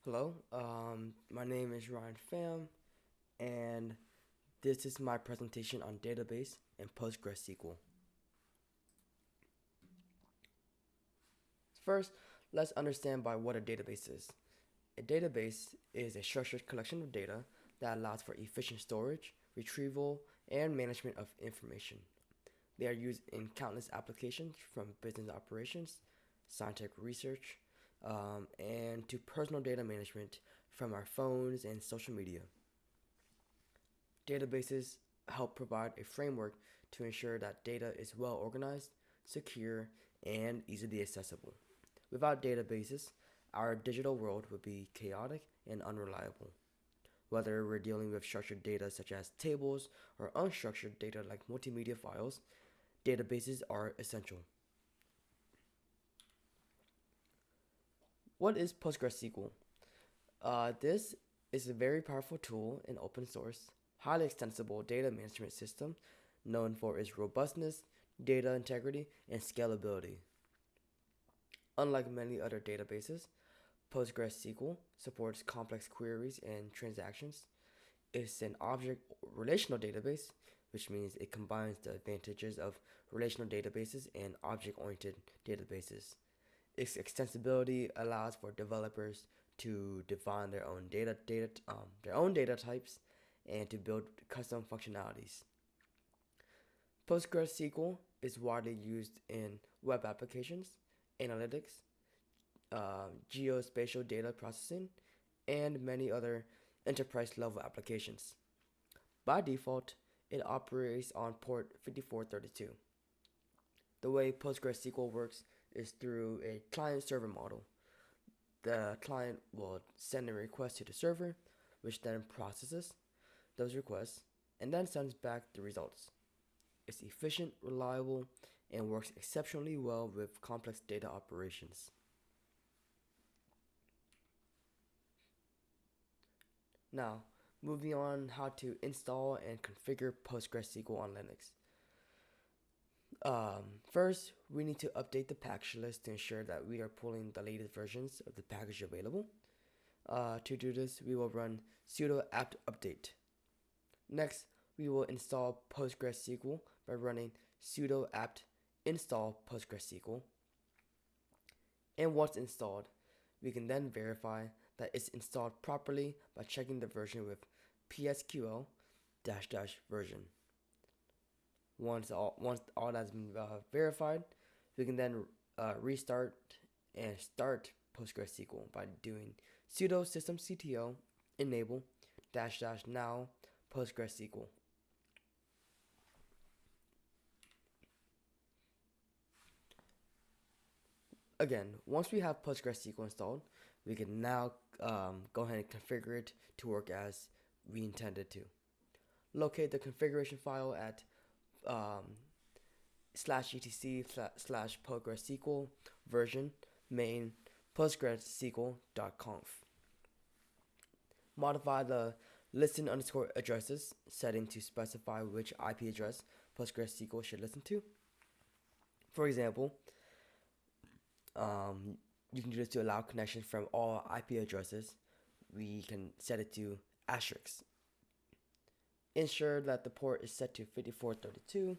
Hello, my name is Ryan Pham, and this is my presentation on database and PostgreSQL. First, let's understand by what a database is. A database is a structured collection of data that allows for efficient storage, retrieval, and management of information. They are used in countless applications from business operations, scientific research, and to personal data management from our phones and social media. Databases help provide a framework to ensure that data is well organized, secure, and easily accessible. Without databases, our digital world would be chaotic and unreliable. Whether we're dealing with structured data such as tables or unstructured data like multimedia files, databases are essential. What is PostgreSQL? This is a very powerful tool in open source, highly extensible data management system known for its robustness, data integrity, and scalability. Unlike many other databases, PostgreSQL supports complex queries and transactions. It's an object relational database, which means it combines the advantages of relational databases and object oriented databases. Its extensibility allows for developers to define their own data types and to build custom functionalities. PostgreSQL is widely used in web applications, analytics, geospatial data processing, and many other enterprise level applications. By default, it operates on port 5432. The way PostgreSQL works is through a client server model. The client will send a request to the server, which then processes those requests and then sends back the results. It's efficient, reliable, and works exceptionally well with complex data operations. Now, moving on how to install and configure PostgreSQL on Linux. First, we need to update the package list to ensure that we are pulling the latest versions of the package available. To do this, we will run sudo apt update. Next, we will install PostgreSQL by running sudo apt install PostgreSQL. And once installed, we can then verify that it's installed properly by checking the version with PSQL version. Once all that's been verified, we can then restart and start PostgreSQL by doing sudo systemctl enable now PostgreSQL. Again, once we have PostgreSQL installed, we can now go ahead and configure it to work as we intended to. Locate the configuration file at /etc/slash PostgreSQL version main PostgreSQL.conf. Modify the listen underscore addresses setting to specify which IP address PostgreSQL should listen to. For example, you can do this to allow connections from all IP addresses. We can set it to asterisk. Ensure that the port is set to 5432.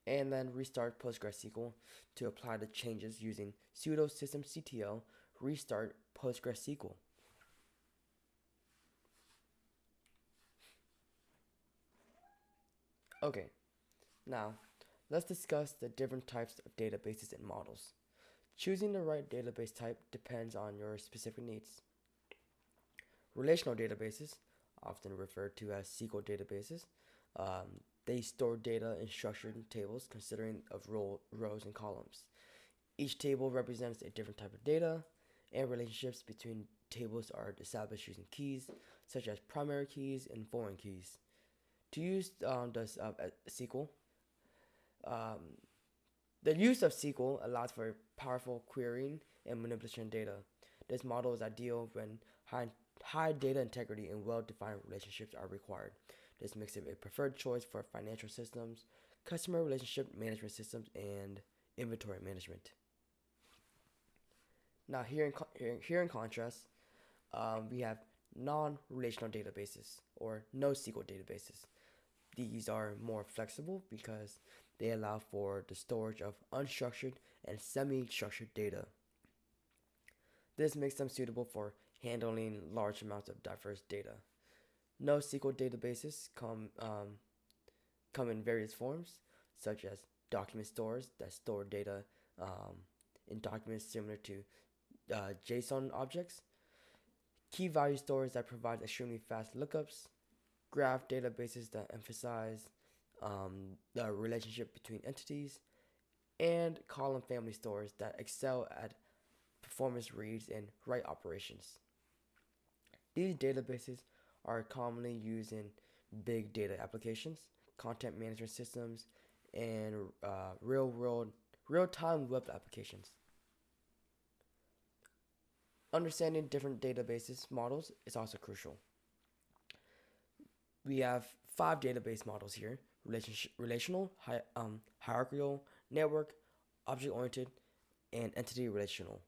And then restart PostgreSQL to apply the changes using sudo systemctl restart PostgreSQL. Okay, now let's discuss the different types of databases and models. Choosing the right database type depends on your specific needs. Relational databases, often referred to as SQL databases, they store data in structured tables consisting of rows and columns. Each table represents a different type of data, and relationships between tables are established using keys, such as primary keys and foreign keys. To use SQL, um, the use of SQL allows for powerful querying and manipulation of data. This model is ideal when high data integrity and well-defined relationships are required. This makes it a preferred choice for financial systems, customer relationship management systems, and inventory management. Now, here in contrast, we have non-relational databases or NoSQL databases. These are more flexible because they allow for the storage of unstructured and semi-structured data. This makes them suitable for handling large amounts of diverse data. NoSQL databases come in various forms, such as document stores that store data um, in documents similar to JSON objects, key value stores that provide extremely fast lookups, graph databases that emphasize the relationship between entities, and column family stores that excel at performance reads and write operations. These databases are commonly used in big data applications, content management systems, and real time web applications. Understanding different databases models is also crucial. We have five database models here: relational, hierarchical, network, object oriented, and entity relational.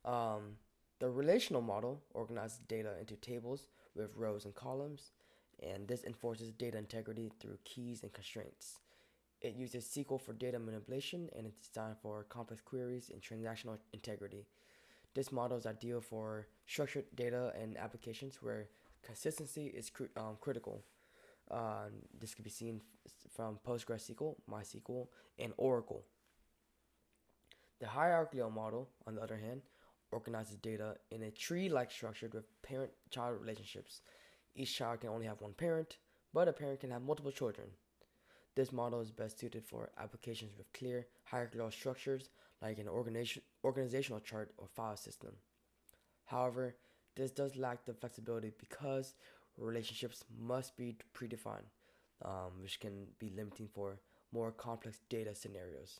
Um, the relational model organizes data into tables with rows and columns, and this enforces data integrity through keys and constraints. It uses SQL for data manipulation and it's designed for complex queries and transactional integrity. This model is ideal for structured data and applications where consistency is critical. This can be seen from PostgreSQL, MySQL, and Oracle. The hierarchical model, on the other hand, organizes data in a tree-like structure with parent-child relationships. Each child can only have one parent, but a parent can have multiple children. This model is best suited for applications with clear hierarchical structures like an organizational chart or file system. However, this does lack the flexibility because relationships must be predefined, which can be limiting for more complex data scenarios.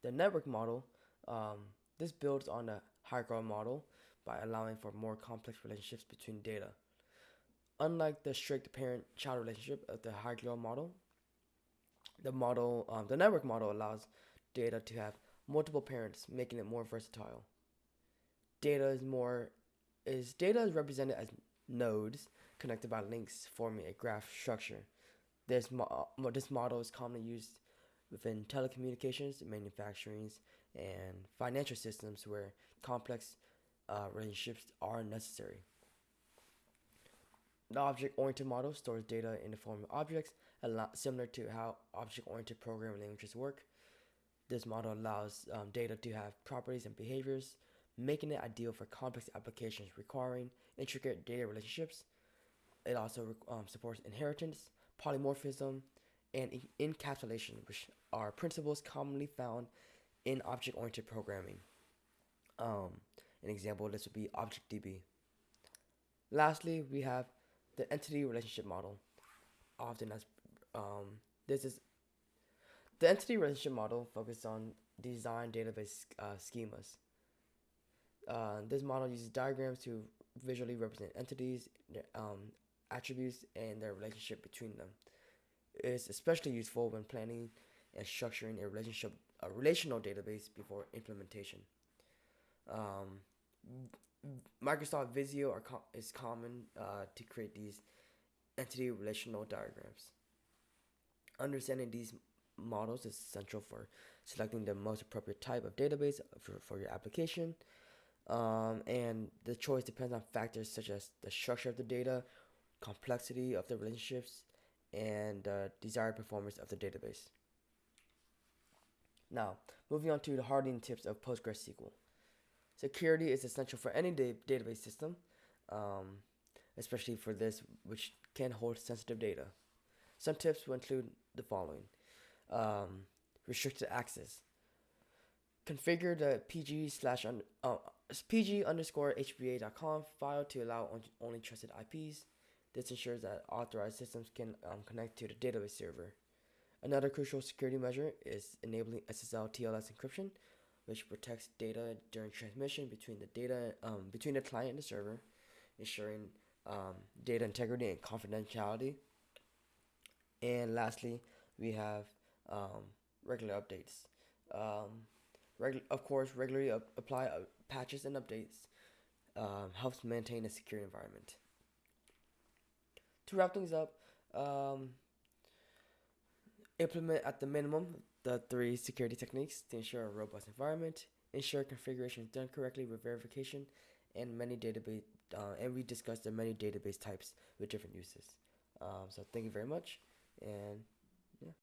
The network model, this builds on the hierarchical model by allowing for more complex relationships between data. Unlike the strict parent-child relationship of the hierarchical model, the network model allows data to have multiple parents, making it more versatile. Data is more is data is represented as nodes connected by links, forming a graph structure. This model is commonly used within telecommunications, manufacturing, and financial systems where complex relationships are necessary. The object-oriented model stores data in the form of objects, similar to how object-oriented programming languages work. This model allows data to have properties and behaviors, making it ideal for complex applications requiring intricate data relationships. It also supports inheritance, polymorphism, and encapsulation, which are principles commonly found in object-oriented programming. Um, an example of this would be ObjectDB. Lastly, we have the entity relationship model, often as this is the entity relationship model focuses on design database schemas. This model uses diagrams to visually represent entities, their attributes, and their relationship between them. It's especially useful when planning and structuring a relational database before implementation. Um, Microsoft Visio is common to create these entity relational diagrams. Understanding these models is essential for selecting the most appropriate type of database for your application. And the choice depends on factors such as the structure of the data, complexity of the relationships, and desired performance of the database. Now, moving on to the hardening tips of PostgreSQL. Security is essential for any database system, um, especially for this, which can hold sensitive data. Some tips will include the following: restricted access. Configure the pg underscore hba.conf file to allow only trusted IPs. This ensures that authorized systems can connect to the database server. Another crucial security measure is enabling SSL TLS encryption, which protects data during transmission between the client and the server, ensuring data integrity and confidentiality. And lastly, we have regular updates. Um, Of course, regularly apply patches and updates helps maintain a secure environment. To wrap things up, um, implement at the minimum the three security techniques to ensure a robust environment, ensure configuration is done correctly with verification, and many database and we discussed the many database types with different uses. So thank you very much, and